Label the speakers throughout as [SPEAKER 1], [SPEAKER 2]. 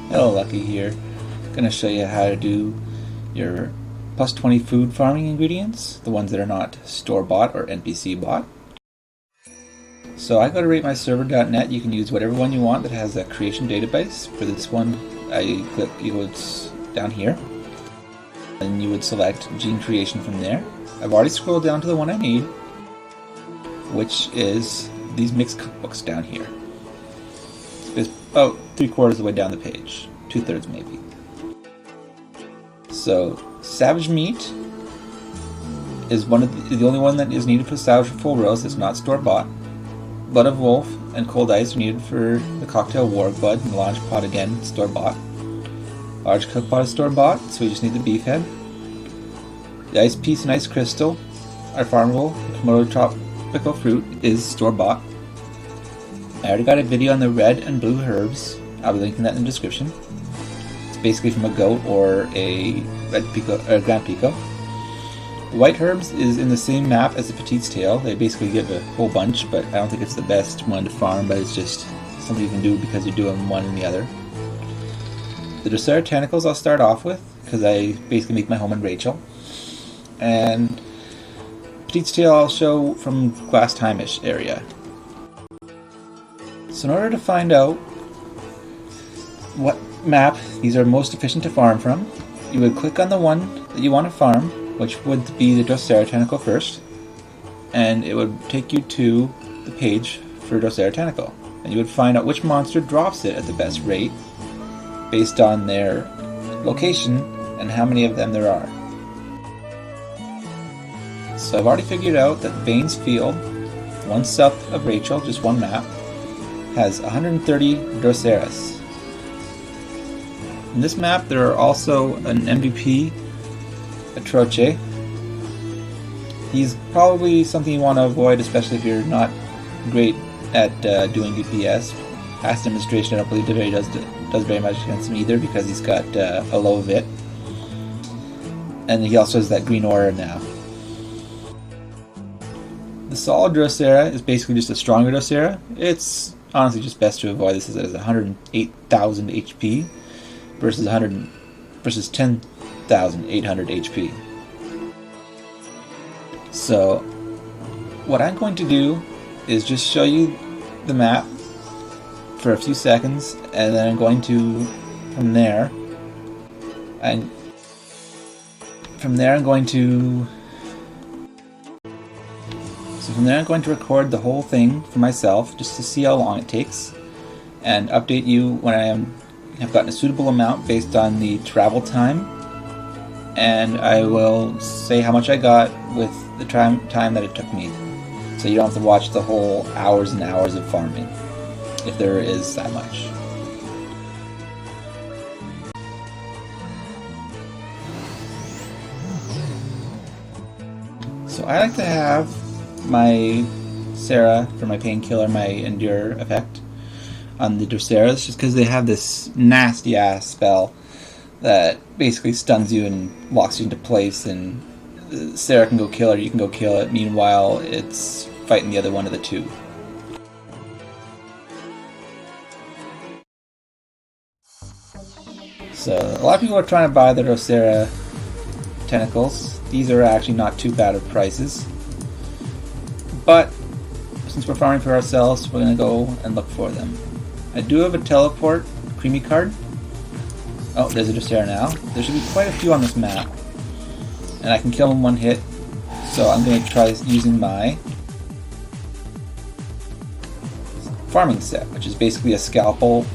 [SPEAKER 1] Hello, Lucky here. Gonna show you how to do your plus 20 food farming ingredients, the ones that are not store-bought or NPC bought. So I go to ratemyserver.net. You can use whatever one you want that has a creation database. For this one, I click equals down here, and you would select gene creation from there. I've already scrolled down to the one I need, which is these mixed cookbooks down here. It's about 3/4 of the way down the page, 2/3 maybe. So savage meat is the only one that is needed for salvage for full roast. It's not store bought. Blood of wolf and cold ice are needed for the cocktail warg blood, and the launch pot again store bought. Large cook pot is store bought, so we just need the beef head. The ice piece and ice crystal are farmable. The Komodo tropical fruit is store bought. I already got a video on the red and blue herbs. I'll be linking that in the description. It's basically from a goat or a red pico or a Grand Pico. The white herbs is in the same map as the Petite's Tail. They basically give a whole bunch, but I don't think it's the best one to farm, but it's just something you can do because you're doing one and the other. The Drosera tentacles I'll start off with, because I basically make my home in Rachel. And Petite's Tail I'll show from Glass Time-ish area. So in order to find out what map these are most efficient to farm from, you would click on the one that you want to farm, which would be the Drosera tentacle first, and it would take you to the page for Drosera tentacle, and you would find out which monster drops it at the best rate based on their location and how many of them there are. So I've already figured out that Baines Field, one south of Rachel, just one map, has 130 Droseras. In this map there are also an MVP, a Troche. He's probably something you want to avoid, especially if you're not great at doing DPS. Past demonstration, I don't believe he does very much against him either, because he's got a low vit. And he also has that green aura now. The solid Drosera is basically just a stronger Drosera. It's honestly just best to avoid this, as it has 108,000 HP versus 10,800 HP. So what I'm going to do is just show you the map for a few seconds, and then I'm going to from there I'm going to record the whole thing for myself just to see how long it takes, and update you when I have gotten a suitable amount based on the travel time, and I will say how much I got with the time that it took me, so you don't have to watch the whole hours and hours of farming, if there is that much. So I like to have my Sarah for my painkiller, my endure effect on the Droseras, just because they have this nasty ass spell that basically stuns you and locks you into place, and Sarah can go kill her, you can go kill it, meanwhile it's fighting the other one of the two. So a lot of people are trying to buy the Drosera tentacles. These are actually not too bad of prices, but since we're farming for ourselves, we're going to go and look for them. I do have a teleport creamy card. Oh, there's a Drosera now. There should be quite a few on this map, and I can kill them one hit, so I'm going to try using my farming set, which is basically a scalpel,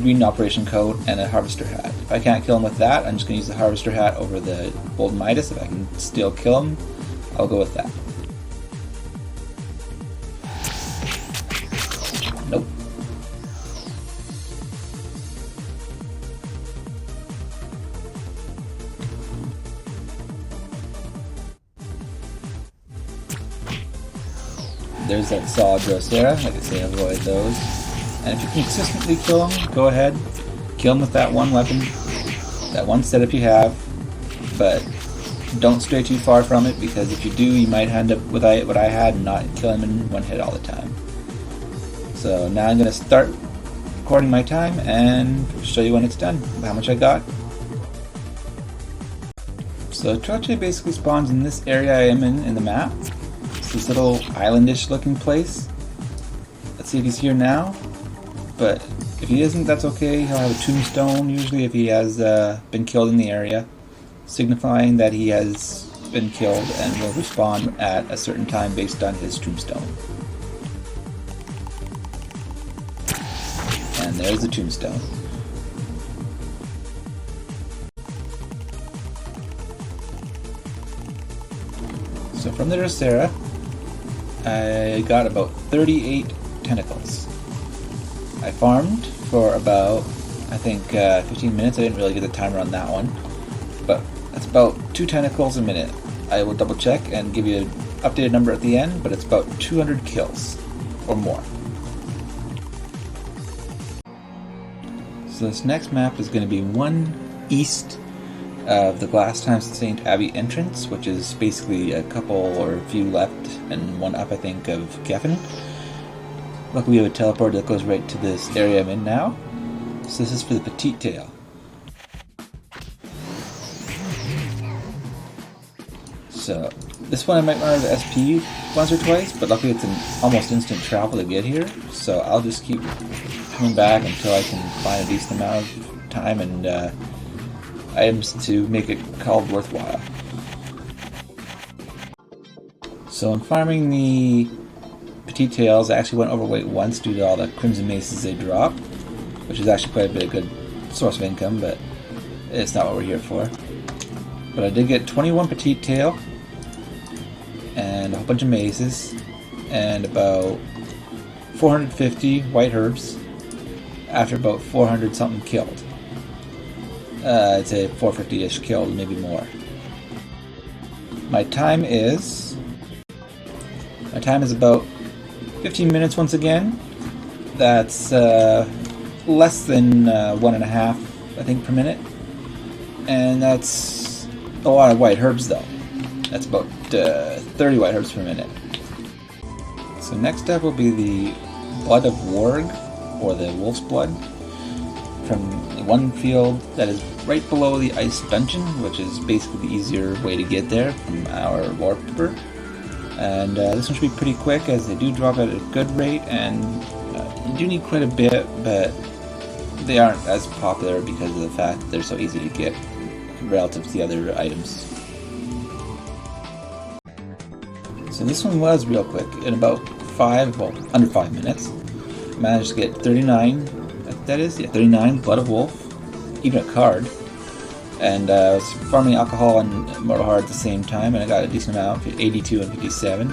[SPEAKER 1] green operation coat, and a harvester hat. If I can't kill him with that, I'm just going to use the harvester hat over the gold Midas. If I can still kill him, I'll go with that. Nope. There's that solid Drosera. Like I say, avoid those. And if you can consistently kill them, go ahead. Kill them with that one weapon, that one setup you have, but don't stray too far from it, because if you do, you might end up with what I had and not kill him in one hit all the time. So now I'm going to start recording my time and show you when it's done, how much I got. So Troche basically spawns in this area I am in the map. It's this little islandish looking place. Let's see if he's here now. But if he isn't, that's okay. He'll have a tombstone usually if he has been killed in the area, signifying that he has been killed and will respawn at a certain time based on his tombstone. And there's the tombstone. So from the Drosera, I got about 38 tentacles. I farmed for about, I think, 15 minutes. I didn't really get the timer on that one, but that's about 2 tentacles a minute. I will double check and give you an updated number at the end, but it's about 200 kills or more. So this next map is going to be one east of the Glass Times St. Abbey entrance, which is basically a couple or a few left and one up, I think, of Geffen. Luckily we have a teleport that goes right to this area I'm in now. So this is for the Petite Tail. So this one I might run out of SP once or twice, but luckily it's an almost instant travel to get here. So I'll just keep coming back until I can find a decent amount of time and items to make it called worthwhile. So in farming the Petite Tails, I actually went overweight once due to all the Crimson Maces they drop, which is actually quite a bit of good source of income, but it's not what we're here for. But I did get 21 Petite Tail, and a whole bunch of maces, and about 450 white herbs, after about 400 something killed. I'd say 450-ish killed, maybe more. My time is about 15 minutes once again. That's less than 1.5, I think, per minute. And that's a lot of white herbs though. That's about 30 white herbs per minute. So next up will be the Blood of Warg, or the Wolf's Blood, from one field that is right below the Ice Dungeon, which is basically the easier way to get there from our Warper. And this one should be pretty quick, as they do drop at a good rate, and you do need quite a bit, but they aren't as popular because of the fact that they're so easy to get relative to the other items. So this one was real quick. In about under 5 minutes, I managed to get 39, that is, yeah, 39 Blood of Wolf, even a card. And I was farming alcohol and Mortal Hard at the same time, and I got a decent amount, 82 and 57.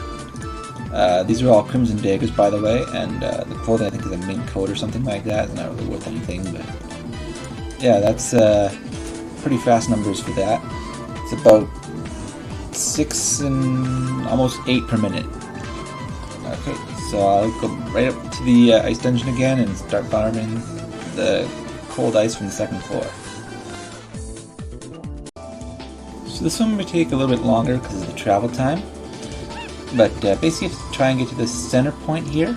[SPEAKER 1] These are all Crimson Daggers, by the way, and the clothing I think is a mink coat or something like that. It's not really worth anything, but yeah, that's pretty fast numbers for that. It's about 6 and almost 8 per minute. Okay, so I'll go right up to the Ice Dungeon again and start farming the cold ice from the second floor. So this one may take a little bit longer because of the travel time, but basically you have to try and get to the center point here,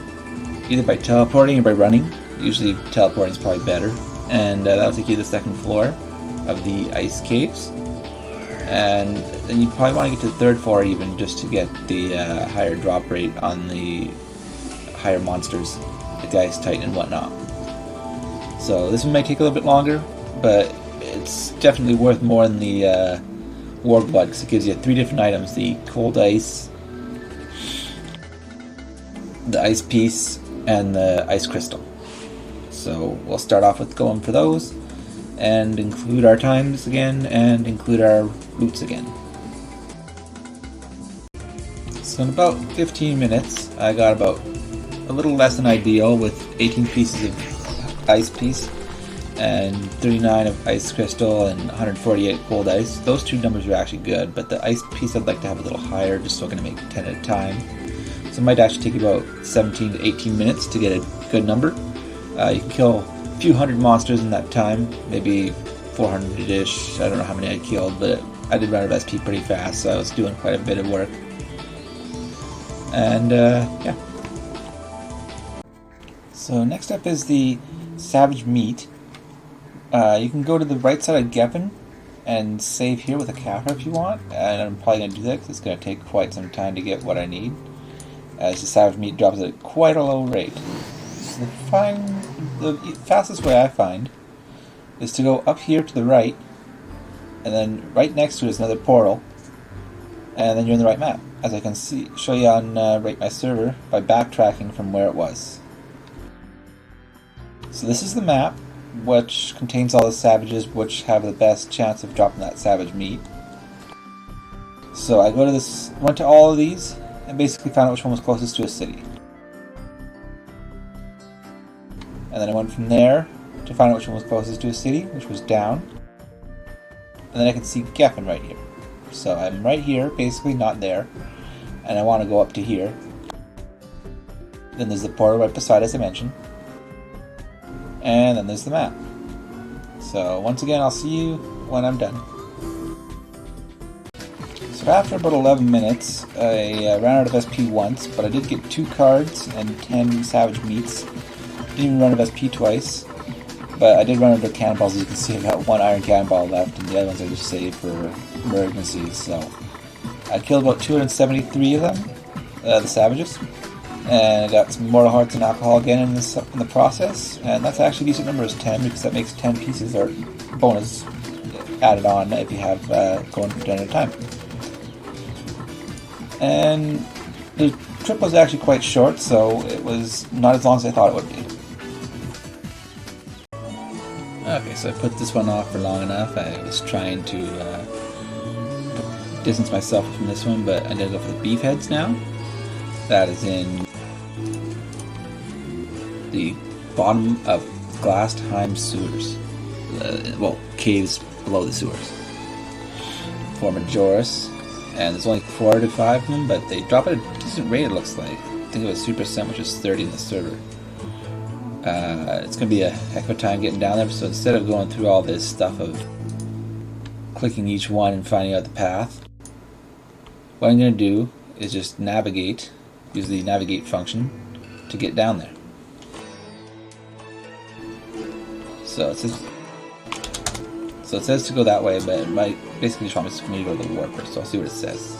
[SPEAKER 1] either by teleporting or by running. Usually teleporting is probably better, and that'll take you to the second floor of the ice caves. And then you probably want to get to the third floor even, just to get the higher drop rate on the higher monsters, like the Ice Titan and whatnot. So this one might take a little bit longer, but it's definitely worth more than the Warg Blood, because it gives you 3 different items: the cold ice, the ice piece, and the ice crystal. So we'll start off with going for those, and include our times again, and include our boots again. So in about 15 minutes, I got about a little less than ideal with 18 pieces of ice piece, and 39 of ice crystal, and 148 cold ice. Those two numbers are actually good, but the ice piece I'd like to have a little higher, just so I can make 10 at a time. So it might actually take you about 17 to 18 minutes to get a good number. You can kill a few hundred monsters in that time, maybe 400-ish. I don't know how many I killed, but I did run out of SP pretty fast, so I was doing quite a bit of work. And yeah. So next up is the savage meat, you can go to the right side of Geffen and save here with a capper if you want, and I'm probably going to do that because it's going to take quite some time to get what I need, as the savage meat drops at quite a low rate. So the fastest way I find is to go up here to the right, and then right next to it is another portal, and then you're in the right map, as I can show you on Rate My Server by backtracking from where it was. So this is the map, which contains all the savages which have the best chance of dropping that savage meat. So I went to all of these, and basically found out which one was closest to a city. And then I went from there to find out which one was closest to a city, which was down. And then I can see Geffen right here. So I'm right here, basically not there, and I want to go up to here. Then there's the portal right beside, as I mentioned. And then there's the map. So once again, I'll see you when I'm done. So after about 11 minutes, I ran out of SP once, but I did get 2 cards and 10 savage meats. Didn't even run out of SP twice, but I did run out of cannonballs. As you can see, I've got 1 iron cannonball left, and the other ones I just saved for emergencies. So I killed about 273 of them, the savages. And I got some mortal hearts and alcohol again in the process, and that's actually a decent number, is 10, because that makes 10 pieces or bonus added on if you have going for 10 at a time. And the trip was actually quite short, so it was not as long as I thought it would be. Okay, so I put this one off for long enough. I was trying to distance myself from this one, but I'm going to go for the beef heads now. That is in the bottom of Glastheim sewers. Well, caves below the sewers. For Majoris, and there's only 4 to 5 of them, but they drop at a decent rate, it looks like. I think it was 3%, which is 30 in the server. It's going to be a heck of a time getting down there, so instead of going through all this stuff of clicking each one and finding out the path, what I'm going to do is just navigate, use the navigate function to get down there. So it says to go that way, but it might basically just want me to go to the warper, so I'll see what it says.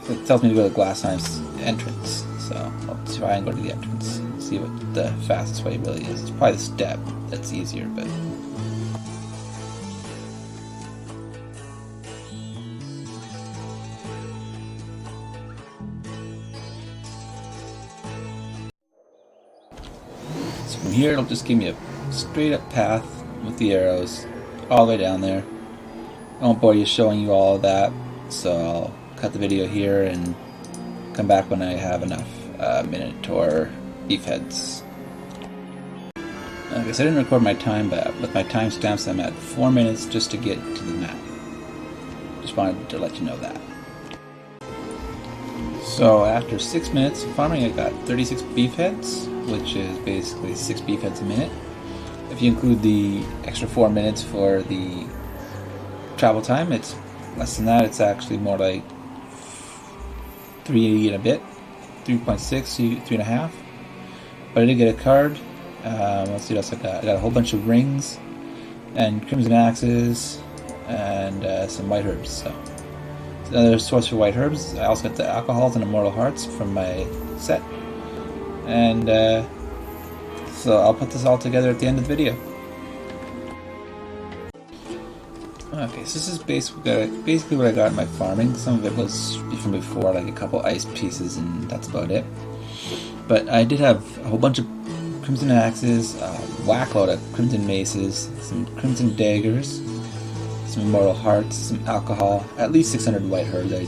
[SPEAKER 1] So it tells me to go to Glassheim's entrance, so I'll try and go to the entrance and see what the fastest way really is. It's probably the step that's easier, but... So from here, it'll just give me a straight up path with the arrows all the way down there. I won't bore you showing you all of that, so I'll cut the video here and come back when I have enough Minotaur beef heads. I guess I didn't record my time, but with my timestamps I'm at 4 minutes just to get to the map. Just wanted to let you know that. So after 6 minutes of farming, I got 36 beef heads, which is basically 6 beef heads a minute. If you include the extra 4 minutes for the travel time, it's less than that. It's actually more like 3 and a bit, 3.6 to 3.5. But I did get a card. Let's see what else I got. I got a whole bunch of rings and crimson axes and some white herbs. So it's another source for white herbs. I also got the alcohols and immortal hearts from my set. And so I'll put this all together at the end of the video. Okay, so this is basically what I got in my farming. Some of it was from before, like a couple ice pieces, and that's about it. But I did have a whole bunch of crimson axes, a whack load of crimson maces, some crimson daggers, some immortal hearts, some alcohol, at least 600 white herbs. I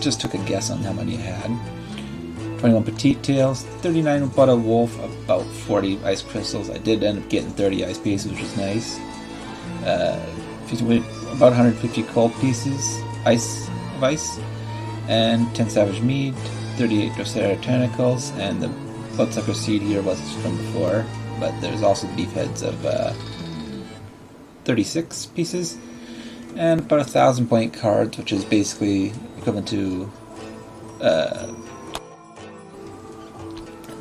[SPEAKER 1] just took a guess on how many I had. 21 petite tails, 39 butter wolf, about 40 ice crystals. I did end up getting 30 ice pieces, which is nice. About 150 cold pieces, ice, and 10 savage meat, 38 Drosera tentacles, and the bloodsucker seed here was from before, but there's also beef heads of 36 pieces, and about 1,000 point cards, which is basically equivalent to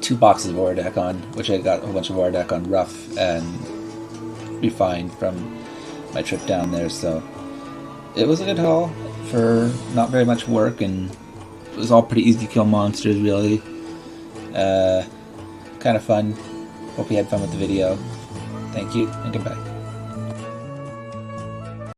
[SPEAKER 1] 2 boxes of Aura Deck on, which I got a whole bunch of Aura Deck on rough and refined from my trip down there. So it was a good haul for not very much work, and it was all pretty easy to kill monsters, really. Kind of fun. Hope you had fun with the video. Thank you, and goodbye.